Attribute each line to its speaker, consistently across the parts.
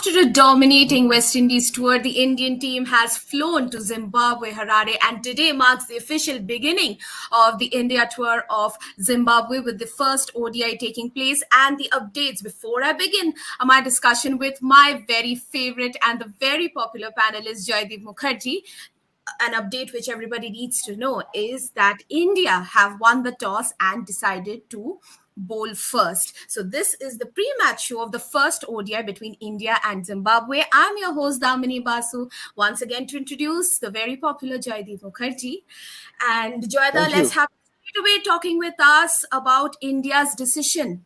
Speaker 1: After a dominating West Indies tour, the Indian team has flown to Zimbabwe, Harare, and today marks the official beginning of the India tour of Zimbabwe with the first ODI taking place and the updates. Before I begin my discussion with my very favorite and the very popular panelist, Joydeep Mukherjee, an update which everybody needs to know is that India have won the toss and decided to bowl first. So this is the pre-match show of the first ODI between India and Zimbabwe. I'm your host Damini Basu, once again to introduce the very popular Joydeep Mukherjee. And Joyda,
Speaker 2: Thank
Speaker 1: let's
Speaker 2: you.
Speaker 1: have straight away talking with us about India's decision.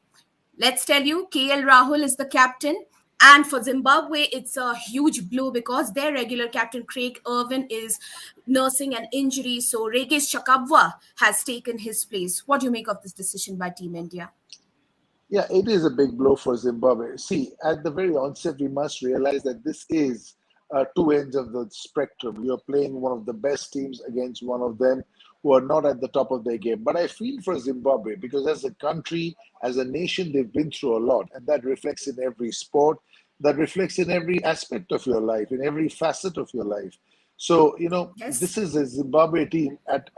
Speaker 1: Let's tell you, KL Rahul is the captain. And for Zimbabwe, it's a huge blow because their regular captain, Craig Irvin, is nursing an injury. So Regis Chakabwa has taken his place. What do you make of this decision by Team India?
Speaker 2: Yeah, it is a big blow for Zimbabwe. See, at the very onset, we must realize that this is two ends of the spectrum. You're playing one of the best teams against one of them who are not at the top of their game. But I feel for Zimbabwe because as a country, as a nation, they've been through a lot. And that reflects in every sport, that reflects in every aspect of your life, in every facet of your life. So,
Speaker 1: Yes.
Speaker 2: this is a Zimbabwe team at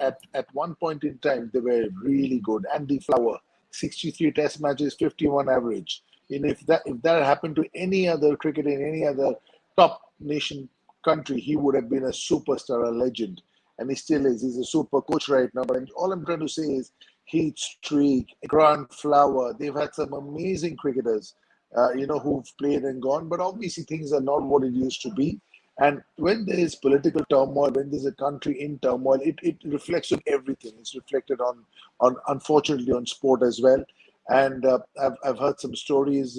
Speaker 2: one point in time, they were really good. Andy Flower, 63 test matches, 51 average. If that happened to any other cricketer in any other top nation country, he would have been a superstar, a legend. And he still is. He's a super coach right now. But all I'm trying to say is Heath Streak, Grant Flower, they've had some amazing cricketers, who've played and gone. But obviously things are not what it used to be. And when there is political turmoil, when there's a country in turmoil, it reflects on everything. It's reflected on unfortunately on sport as well. And I've heard some stories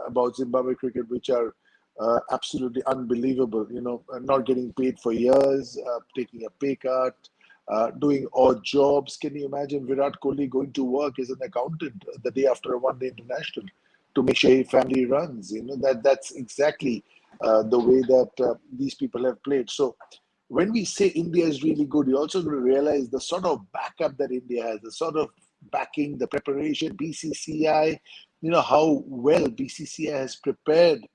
Speaker 2: about Zimbabwe cricket which are absolutely unbelievable. Not getting paid for years, taking a pay cut, doing odd jobs. Can you imagine Virat Kohli going to work as an accountant the day after a one-day international to make sure his family runs? That's exactly the way that these people have played. So when we say India is really good, you also realize the sort of backup that India has, the sort of backing, the preparation, BCCI, how well BCCI has prepared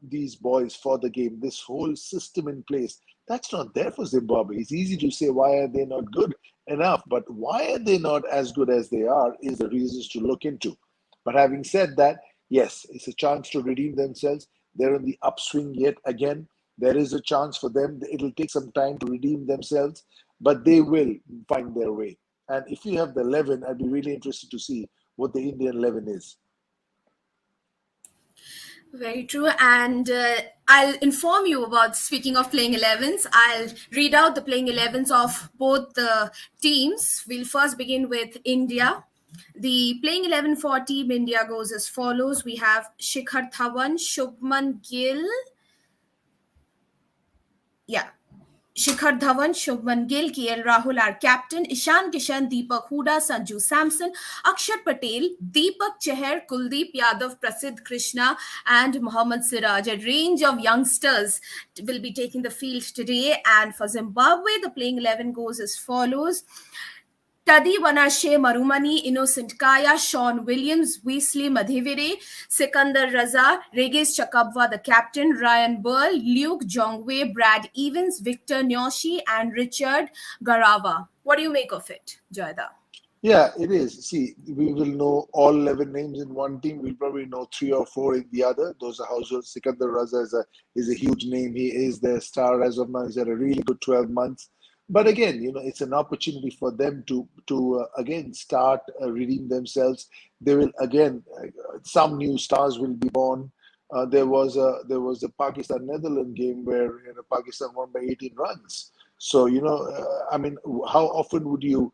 Speaker 2: these boys for the game, this whole system in place. That's not there for Zimbabwe. It's easy to say, why are they not good enough? But why are they not as good as they are is the reasons to look into. But having said that, yes, it's a chance to redeem themselves. They're in the upswing yet again. There is a chance for them. It'll take some time to redeem themselves, but they will find their way. And if you have the 11, I'd be really interested to see what the Indian 11 is.
Speaker 1: Very true. And I'll inform you about, speaking of playing 11s, I'll read out the playing 11s of both the teams. We'll first begin with India. The playing 11 for Team India goes as follows. We have Shikhar Dhawan, Shubman Gill. Yeah. Shikhar Dhawan, Shubman Gill, KL Rahul are captain, Ishan Kishan, Deepak Huda, Sanju Samson, Akshar Patel, Deepak Chahar, Kuldeep Yadav, Prasidh Krishna, and Mohammad Siraj. A range of youngsters will be taking the field today. And for Zimbabwe, the playing 11 goes as follows. Tadi Wanashe Marumani, Innocent Kaya, Sean Williams, Weasley Madhivire, Sikandar Raza, Regis Chakabwa, the captain, Ryan Burl, Luke Jongwe, Brad Evans, Victor Nyoshi, and Richard Garawa. What do you make of it, Joyda?
Speaker 2: Yeah, it is. See, we will know all 11 names in one team. We'll probably know three or four in the other. Those are household. Sikandar Raza is a huge name. He is their star as of now. He's had a really good 12 months. But again, it's an opportunity for them to again start redeem themselves. They will again, some new stars will be born. There was a Pakistan Netherlands game where Pakistan won by 18 runs. So I mean, how often would you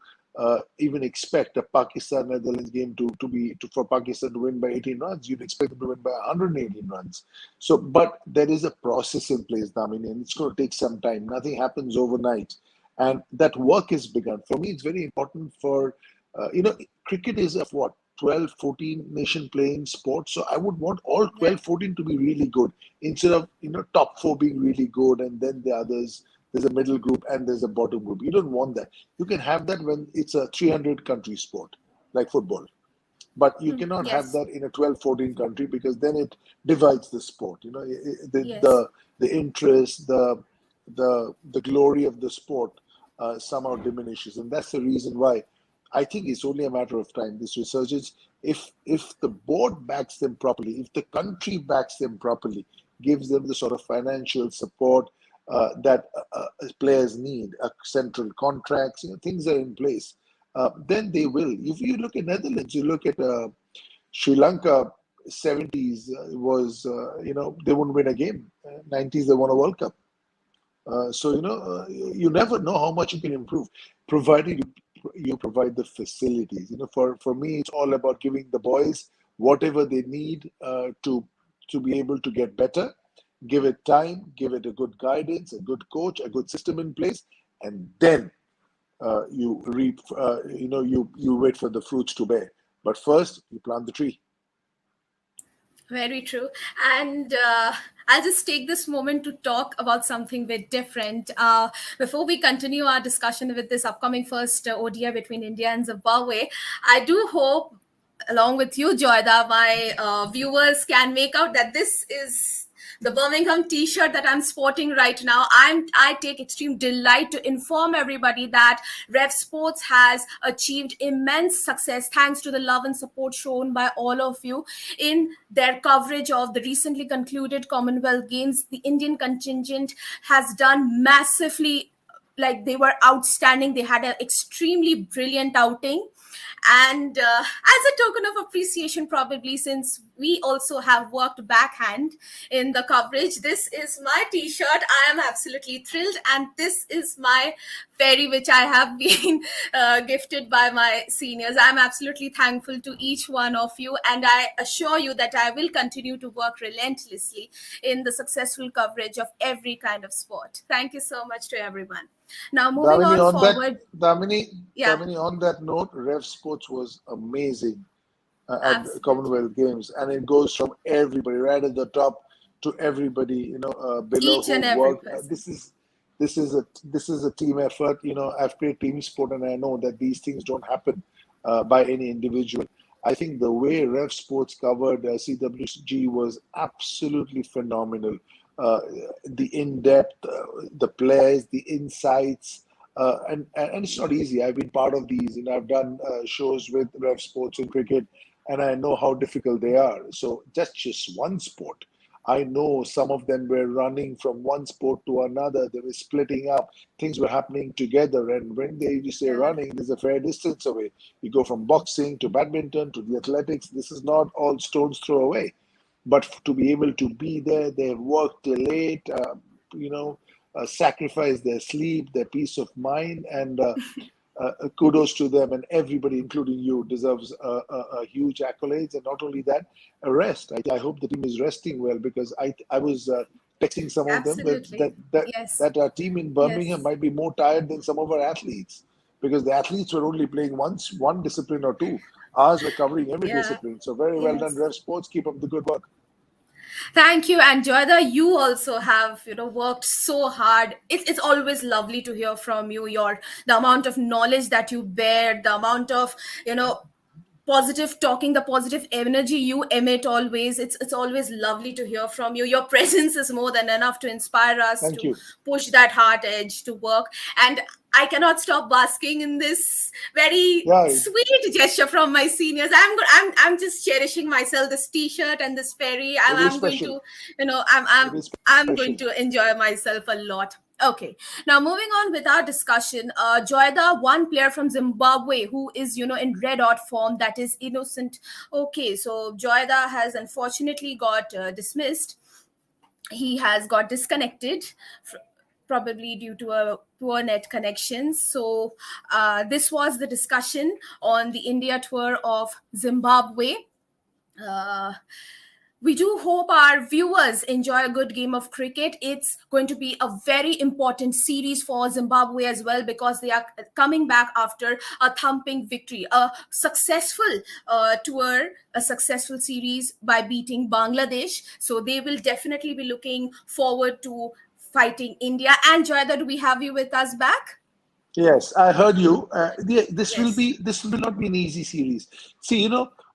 Speaker 2: even expect a Pakistan Netherlands game for Pakistan to win by 18 runs? You'd expect them to win by 118 runs. So, but there is a process in place, Damini, and it's going to take some time. Nothing happens overnight, and that work is begun. For me, it's very important for cricket is of what 12, 14 nation playing sport. So I would want all
Speaker 1: Yeah.
Speaker 2: 12, 14 to be really good instead of top four being really good and then the others. There's a middle group and there's a bottom group. You don't want that. You can have that when it's a 300 country sport like football. But you cannot have
Speaker 1: Yes.
Speaker 2: that in a 12, 14 country, because then it divides the sport. The
Speaker 1: Yes.
Speaker 2: interest, the glory of the sport somehow diminishes, and that's the reason why I think it's only a matter of time. This resurgence, if the board backs them properly, if the country backs them properly, gives them the sort of financial support that players need, central contracts, things are in place, then they will. If you look at Netherlands, you look at Sri Lanka, 70s was, they wouldn't win a game. 90s, they won a World Cup. So, you never know how much you can improve, provided you provide the facilities. For me, it's all about giving the boys whatever they need to be able to get better. Give it time, give it a good guidance, a good coach, a good system in place, and then you reap. You wait for the fruits to bear. But first, you plant the tree.
Speaker 1: Very true. And I'll just take this moment to talk about something bit different. Before we continue our discussion with this upcoming first ODI between India and Zimbabwe, I do hope, along with you, Joyda, my viewers can make out that this is the Birmingham T-shirt that I'm sporting right now. I take extreme delight to inform everybody that Revsportz has achieved immense success thanks to the love and support shown by all of you in their coverage of the recently concluded Commonwealth Games. The Indian contingent has done massively, like they were outstanding. They had an extremely brilliant outing. And as a token of appreciation, probably since we also have worked backhand in the coverage, this is my T-shirt. I am absolutely thrilled, and this is my fairy, which I have been gifted by my seniors. I'm absolutely thankful to each one of you, and I assure you that I will continue to work relentlessly in the successful coverage of every kind of sport. Thank you so much to everyone. Now, moving
Speaker 2: Damini,
Speaker 1: on
Speaker 2: on that,
Speaker 1: forward.
Speaker 2: Damini,
Speaker 1: Yeah,
Speaker 2: Damini, on that note, Revsportz was amazing at the
Speaker 1: absolutely.
Speaker 2: Commonwealth Games, and it goes from everybody right at the top to everybody below
Speaker 1: Each
Speaker 2: who
Speaker 1: and every
Speaker 2: worked.
Speaker 1: person.
Speaker 2: This is a team effort. I've played team sport, and I know that these things don't happen by any individual. I think the way Rev Sports covered CWG was absolutely phenomenal. Uh, the in-depth, the players, the insights, and it's not easy. I've been part of these. I've done shows with Rev Sports in cricket, and I know how difficult they are. So just one sport. I know some of them were running from one sport to another. They were splitting up. Things were happening together. And when they say
Speaker 1: Yeah.
Speaker 2: running, there's a fair distance away. You go from boxing to badminton to the athletics. This is not all stones throw away. But to be able to be there, they worked late, sacrifice their sleep, their peace of mind, and kudos to them, and everybody, including you, deserves a huge accolades. And not only that, a rest. I hope the team is resting well, because I was texting some of them
Speaker 1: Absolutely. Yes.
Speaker 2: that our team in Birmingham
Speaker 1: Yes.
Speaker 2: might be more tired than some of our athletes, because the athletes were only playing one discipline or two. Ours were covering every
Speaker 1: Yeah.
Speaker 2: discipline. So very well done,
Speaker 1: Yes.
Speaker 2: Rev Sports. Keep up the good work.
Speaker 1: Thank you. And Joyda, you also have, worked so hard. It's always lovely to hear from you, the amount of knowledge that you bear, the amount of, positive talking, the positive energy you emit always. It's always lovely to hear from you. Your presence is more than enough to inspire us
Speaker 2: Thank
Speaker 1: to
Speaker 2: you.
Speaker 1: push that heart edge to work. And I cannot stop basking in this very
Speaker 2: Yeah,
Speaker 1: sweet gesture from my seniors. I'm just cherishing myself, this T-shirt and this fairy.
Speaker 2: it is
Speaker 1: I'm going
Speaker 2: special.
Speaker 1: to, I'm
Speaker 2: It is
Speaker 1: I'm going
Speaker 2: special.
Speaker 1: to enjoy myself a lot. Okay, now moving on with our discussion, Joyda, one player from Zimbabwe who is, in red hot form, that is Innocent. Okay, so Joyda has unfortunately got dismissed. He has got disconnected, probably due to a poor net connection. So this was the discussion on the India tour of Zimbabwe. Uh, we do hope our viewers enjoy a good game of cricket. It's going to be a very important series for Zimbabwe as well, because they are coming back after a thumping victory, a successful tour, a successful series by beating Bangladesh. So they will definitely be looking forward to fighting India. And Joyda, do we have you with us back?
Speaker 2: Yes, I heard you.
Speaker 1: Yes.
Speaker 2: This will not be an easy series. See,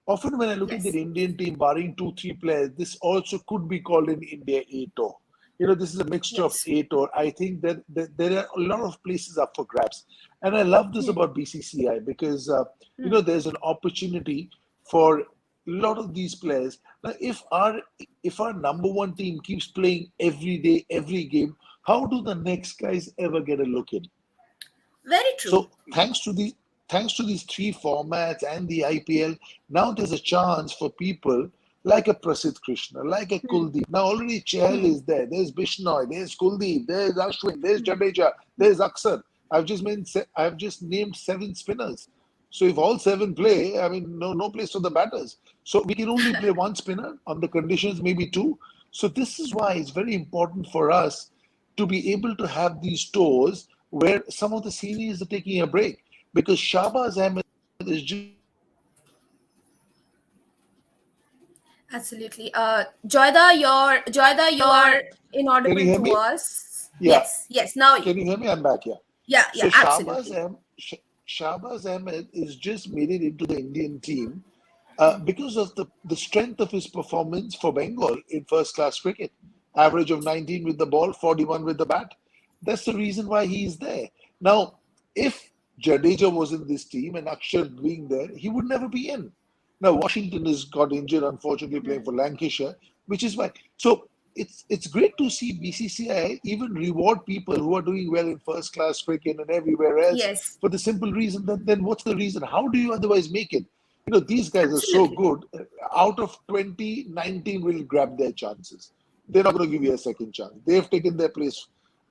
Speaker 2: Often when I look at the
Speaker 1: Yes.
Speaker 2: Indian team, barring 2, 3 players, this also could be called in India A tour. This is a mixture of
Speaker 1: Yes.
Speaker 2: A tour. I think that there are a lot of places up for grabs. And I love this
Speaker 1: Hmm.
Speaker 2: about BCCI because,
Speaker 1: Hmm.
Speaker 2: there's an opportunity for a lot of these players. Now, if our number one team keeps playing every day, every game, how do the next guys ever get a look in?
Speaker 1: Very true.
Speaker 2: So thanks to these three formats and the IPL, now there's a chance for people like a Prasidh Krishna, like a
Speaker 1: Hmm.
Speaker 2: Kuldeep. Now already Chahal
Speaker 1: Hmm.
Speaker 2: is there. There's Bishnoi, there's Kuldeep, there's Ashwin, there's
Speaker 1: Hmm.
Speaker 2: Jadeja, there's Akshar. I've just named 7 spinners. So if all 7 play, I mean, no place for the batters. So we can only play one spinner on the conditions, maybe two. So this is why it's very important for us to be able to have these tours where some of the seniors are taking a break because Shahbaz Ahmed is just meeting into the Indian team.
Speaker 1: Absolutely. Joyda, you're
Speaker 2: Can you
Speaker 1: inaudible
Speaker 2: hear
Speaker 1: to
Speaker 2: me?
Speaker 1: us.
Speaker 2: Yeah.
Speaker 1: Yes. Yes. Now you.
Speaker 2: Can you hear me? I'm back. Yeah.
Speaker 1: Yeah.
Speaker 2: So
Speaker 1: Yeah. Absolutely.
Speaker 2: Shahbaz Ahmed is just made it into the Indian team because of the strength of his performance for Bengal in first class cricket. Average of 19 with the ball, 41 with the bat. That's the reason why he's there. Now, if Jadeja was in this team and Akshar being there, he would never be in. Now, Washington has got injured, unfortunately, playing for Lancashire, which is why. So it's great to see BCCI even reward people who are doing well in first class cricket and everywhere else
Speaker 1: Yes.
Speaker 2: for the simple reason that then what's the reason? How do you otherwise make it? These guys are so
Speaker 1: Absolutely.
Speaker 2: good. Out of 20, 19 will grab their chances. They're not going to give you a second chance. They've taken their place.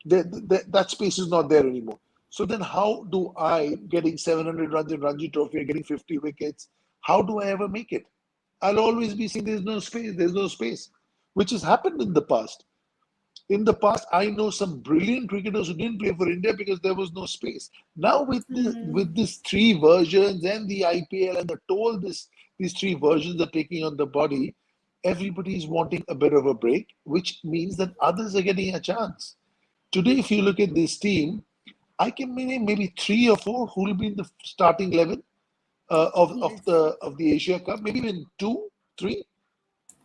Speaker 2: That space is not there anymore. So then, how do I, getting 700 runs in Ranji Trophy, getting 50 wickets, how do I ever make it? I'll always be saying there's no space, which has happened in the past. In the past, I know some brilliant cricketers who didn't play for India because there was no space. Now with these three versions and the IPL and the toll these three versions are taking on the body, everybody is wanting a bit of a break, which means that others are getting a chance. Today, if you look at this team, I can name maybe 3 or 4 who will be in the starting 11 of of
Speaker 1: Yes.
Speaker 2: the of the Asia Cup, maybe even 2, 3.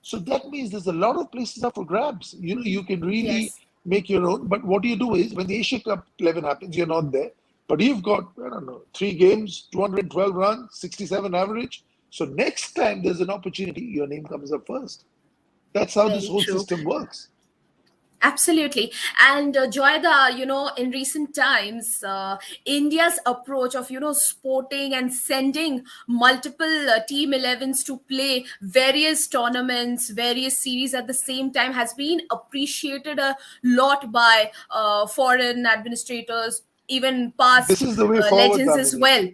Speaker 2: So that means there's a lot of places up for grabs. You can really
Speaker 1: Yes.
Speaker 2: make your own. But what you do is when the Asia Cup 11 happens, you're not there. But you've got, I don't know, 3 games, 212 runs, 67 average. So next time there's an opportunity, your name comes up first. That's how this
Speaker 1: Very
Speaker 2: whole
Speaker 1: true.
Speaker 2: system works.
Speaker 1: Absolutely. And Joyda, in recent times, India's approach of, sporting and sending multiple Team 11s to play various tournaments, various series at the same time has been appreciated a lot by foreign administrators, even
Speaker 2: This
Speaker 1: past
Speaker 2: is the way forward,
Speaker 1: legends as
Speaker 2: Damini.
Speaker 1: well.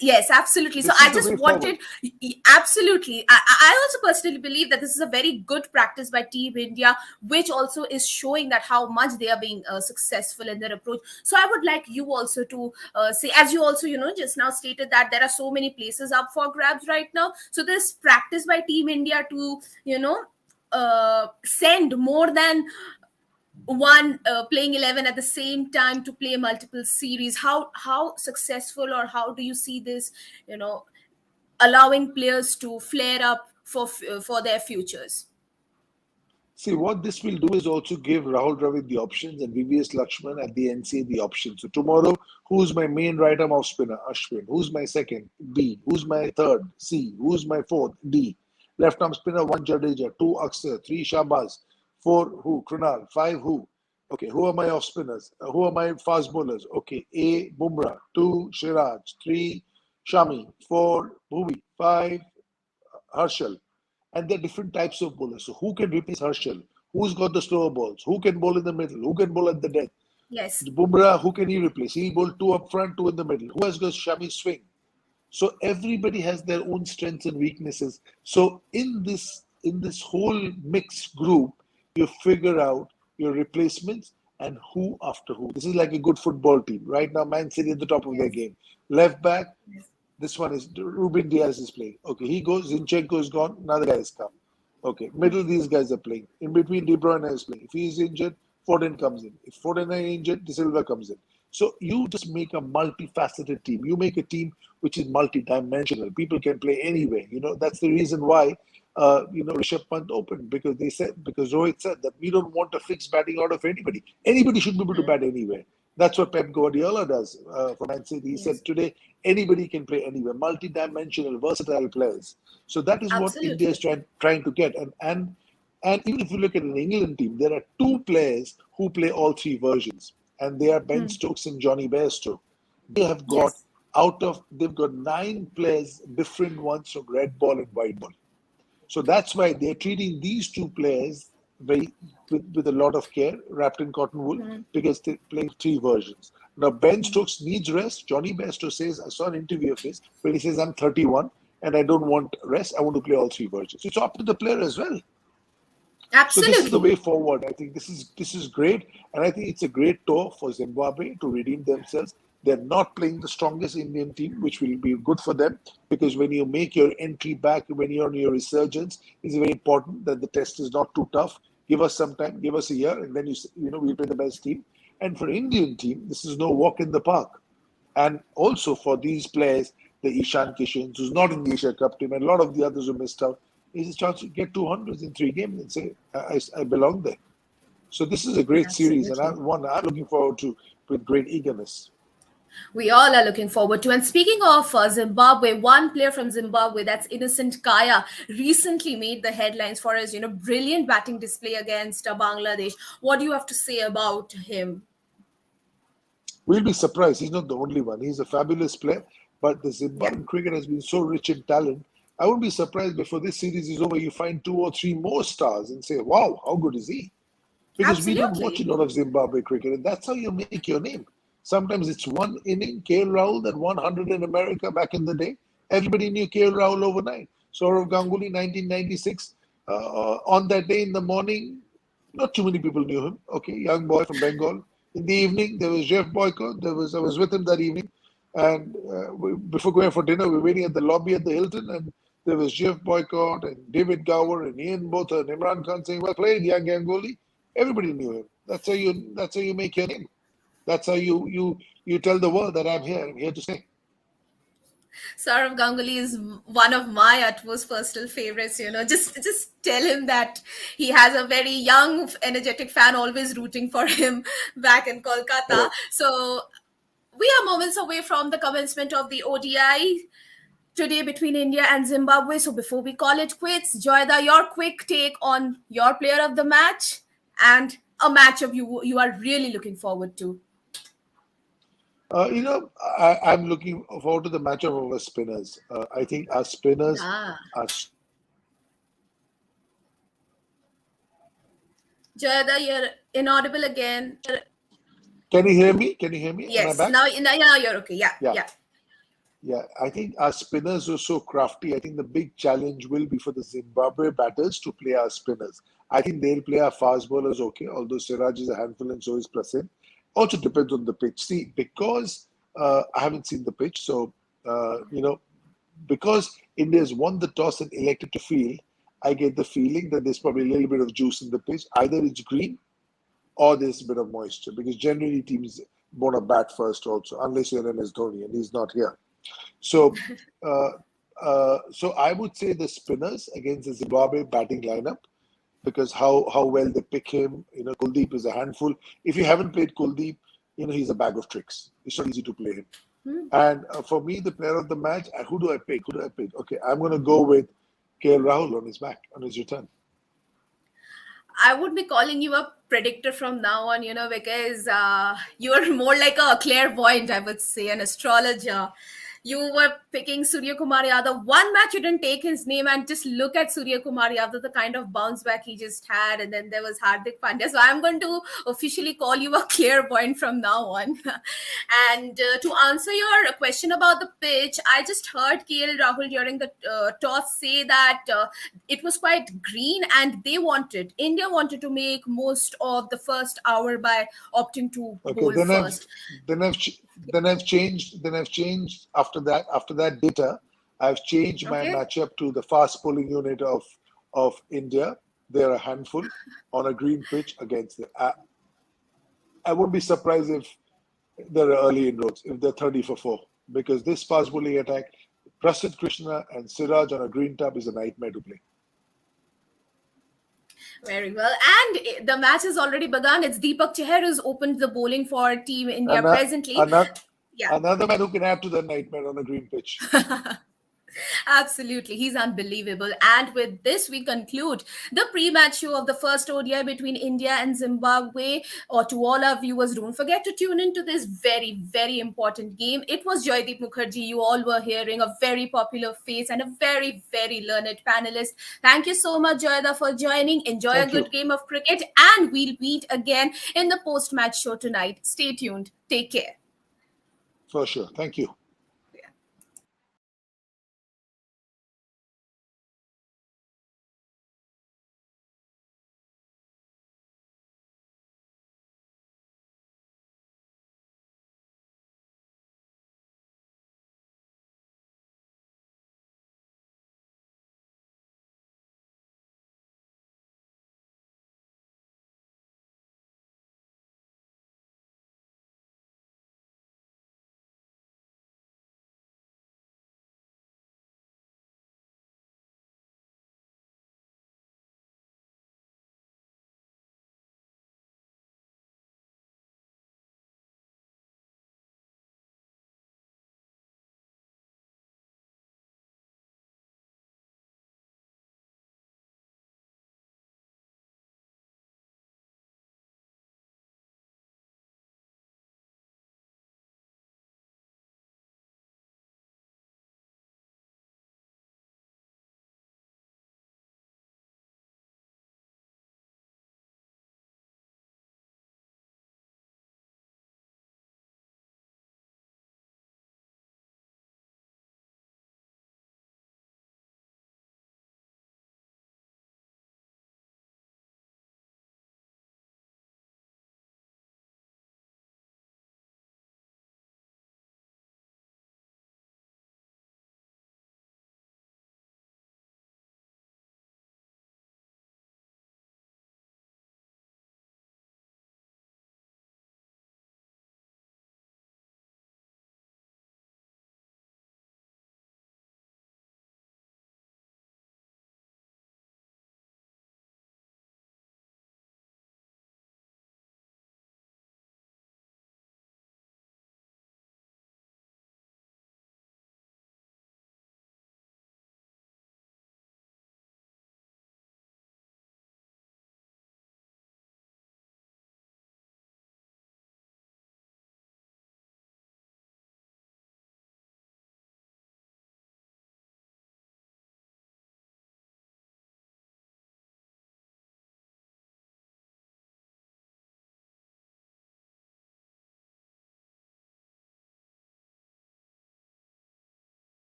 Speaker 1: Yes, absolutely. So
Speaker 2: This is
Speaker 1: I
Speaker 2: the
Speaker 1: just
Speaker 2: way forward.
Speaker 1: wanted, absolutely. I also personally believe that this is a very good practice by Team India, which also is showing that how much they are being successful in their approach. So I would like you also to say, as you also, just now stated that there are so many places up for grabs right now. So this practice by Team India to, send more than one playing 11 at the same time to play multiple series, how successful, or how do you see this, you know allowing players to flare up for their futures?
Speaker 2: See, what this will do is also give Rahul Dravid the options and VVS Lakshman at the NCA the options. So tomorrow, who's my main right arm off spinner? Ashwin. Who's my second? B. Who's my third? C. Who's my fourth? D. Left arm spinner, 1 Jadeja, 2 Akshar, 3 Shahbaz, 4 who? Krunal, 5 who? Okay, who are my off spinners? Who are my fast bowlers? Okay, A. Bumrah, 2 Siraj, 3 Shami, 4 Bhuvi, 5 Harshal, and there are different types of bowlers. So who can replace Herschel? Who's got the slower balls? Who can bowl in the middle? Who can bowl at the death?
Speaker 1: Yes.
Speaker 2: Bumrah, who can he replace? He bowl 2 up front, 2 in the middle. Who has got Shami swing? So everybody has their own strengths and weaknesses. So in this whole mixed group, you figure out your replacements and who after who. This is like a good football team. Right now, Man City at the top of their
Speaker 1: Yes.
Speaker 2: game. Left back,
Speaker 1: Yes.
Speaker 2: this one is Ruben Diaz is playing. Okay, he goes, Zinchenko is gone, another guy has come. Okay, middle these guys are playing. In between, De Bruyne is playing. If he is injured, Foden comes in. If Foden is injured, De Silva comes in. So you just make a multifaceted team. You make a team which is multidimensional. People can play anywhere. That's the reason why Rishabh Pant opened, because Rohit said that we don't want a fixed batting order for anybody. Anybody should be able to bat anywhere. That's what Pep Guardiola does for Man City. He said
Speaker 1: Yes,
Speaker 2: today anybody can play anywhere, multidimensional, versatile players. So that is what India is
Speaker 1: absolutely.
Speaker 2: trying to get. And even if you look at an England team, there are two players who play all three versions, and they are Ben
Speaker 1: Hmm.
Speaker 2: Stokes and Johnny Bairstow. They have got
Speaker 1: Yes,
Speaker 2: they've got 9 players, different ones from red ball and white ball. So that's why they're treating these two players with a lot of care, wrapped in cotton wool,
Speaker 1: hmm,
Speaker 2: because they're playing three versions. Now Ben
Speaker 1: hmm.
Speaker 2: Stokes needs rest. Johnny Bairstow says, I saw an interview of his where he says, I'm 31 and I don't want rest. I want to play all three versions. It's up to the player as well. So this is the
Speaker 1: Absolutely.
Speaker 2: way forward. I think this is great, and I think it's a great tour for Zimbabwe to redeem themselves. They're not playing the strongest Indian team, which will be good for them, because when you make your entry back, when you're on your resurgence, it's very important that the test is not too tough. Give us some time, give us a year, and then we'll play the best team. And for Indian team, this is no walk in the park. And also for these players, the Ishan Kishans, who's not in the Asia Cup team, and a lot of the others who missed out, is a chance to get 200s in 3 games and say, I belong there. So this is a great series, and
Speaker 1: Absolutely.
Speaker 2: I'm looking forward to with great eagerness.
Speaker 1: We all are looking forward to. And speaking of Zimbabwe, one player from Zimbabwe, that's Innocent Kaya, recently made the headlines for his, brilliant batting display against Bangladesh. What do you have to say about him?
Speaker 2: We'll be surprised. He's not the only one. He's a fabulous player, but the
Speaker 1: Yeah,
Speaker 2: Zimbabwean cricket has been so rich in talent. I wouldn't be surprised before this series is over, you find 2 or 3 more stars and say, wow, how good is he? Because we don't watch a
Speaker 1: absolutely.
Speaker 2: lot of Zimbabwe cricket, and that's how you make your name. Sometimes it's one inning. KL Rahul that won 100 in America back in the day. Everybody knew KL Rahul overnight. Saurav Ganguly, 1996. On that day in the morning, not too many people knew him. Okay, young boy from Bengal. In the evening, there was Jeff Boycott. I was with him that evening, and before going for dinner, we were waiting at the lobby at the Hilton, and there was Jeff Boycott and David Gower and Ian Botha and Imran Khan saying, "Well played, young Ganguly." Everybody knew him. That's how you make your name. That's how you tell the world that I'm here. I'm here to stay.
Speaker 1: Saurav Ganguly is one of my utmost personal favorites. Just tell him that he has a very young, energetic fan always rooting for him back in Kolkata.
Speaker 2: Correct.
Speaker 1: So we are moments away from the commencement of the ODI today between India and Zimbabwe. So before we call it quits, Joyda, your quick take on your player of the match and a matchup you are really looking forward to.
Speaker 2: I'm looking forward to the matchup of our spinners. I think our spinners
Speaker 1: Ah,
Speaker 2: are.
Speaker 1: Joyda, you're inaudible again.
Speaker 2: Can you hear me? Can you hear me? Am I
Speaker 1: Yes,
Speaker 2: back?
Speaker 1: now you're okay. Yeah,
Speaker 2: Yeah.
Speaker 1: yeah.
Speaker 2: Yeah, I think our spinners are so crafty. I think the big challenge will be for the Zimbabwe batters to play our spinners. I think they'll play our fast bowlers okay, although Siraj is a handful and so is Prasid. Also depends on the pitch. See, because I haven't seen the pitch, so because India's won the toss and elected to field, I get the feeling that there's probably a little bit of juice in the pitch. Either it's green or there's a bit of moisture, because generally teams want to bat first also, unless you're MS Dhoni and he's not here. So, uh, so I would say the spinners against the Zimbabwe batting lineup, because how well they pick him. Kuldeep is a handful. If you haven't played Kuldeep, he's a bag of tricks. It's not easy to play him.
Speaker 1: Hmm.
Speaker 2: And for me, the player of the match, who do I pick? Who do I pick? Okay, I'm going to go with KL Rahul on his return.
Speaker 1: I would be calling you a predictor from now on, because you're more like a clairvoyant, I would say, an astrologer. You were picking Surya Kumar Yadav. One match you didn't take his name, and just look at Surya Kumar Yadav, the kind of bounce back he just had. And then there was Hardik Pandya. So I'm going to officially call you a clairvoyant from now on. And to answer your question about the pitch, I just heard KL Rahul during the toss say that it was quite green, and India wanted to make most of the first hour by opting to
Speaker 2: Okay,
Speaker 1: bowl first.
Speaker 2: then I've ch- then I've changed after that data. I've changed my
Speaker 1: Okay.
Speaker 2: matchup to the fast bowling unit of India. They're a handful on a green pitch against the. I won't be surprised if there are early inroads if they're 30 for 4. Because this fast bowling attack, Prasidh Krishna and Siraj on a green tub is a nightmare to play.
Speaker 1: Very well. And the match has already begun. It's Deepak Chahar who's opened the bowling for Team India presently. Yeah.
Speaker 2: Another man who can add to that nightmare on a green pitch.
Speaker 1: Absolutely. He's unbelievable. And with this, we conclude the pre-match show of the first ODI between India and Zimbabwe. Or to all our viewers, don't forget to tune into this very, very important game. It was Joydeep Mukherjee. You all were hearing a very popular face and a very, very learned panelist. Thank you so much, Joyda, for joining. Enjoy a good game of cricket. And we'll meet again in the post-match show tonight. Stay tuned. Take care.
Speaker 2: For sure. Thank you.